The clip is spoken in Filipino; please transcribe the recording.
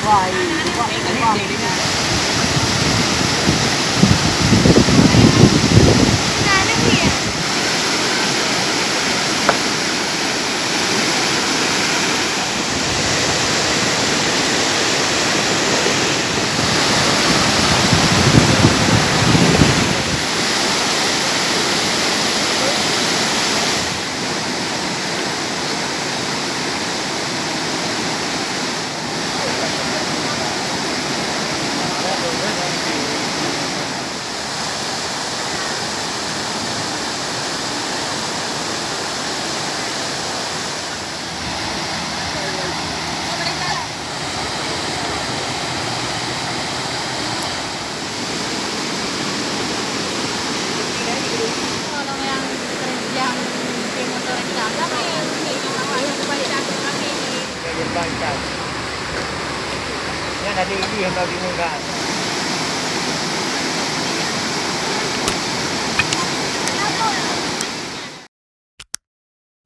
Wah, wah. Orang yang yang di motor yang jalan yang yang kebalikan kami. Yan, bangkas. Yan, naliili yung babinungan.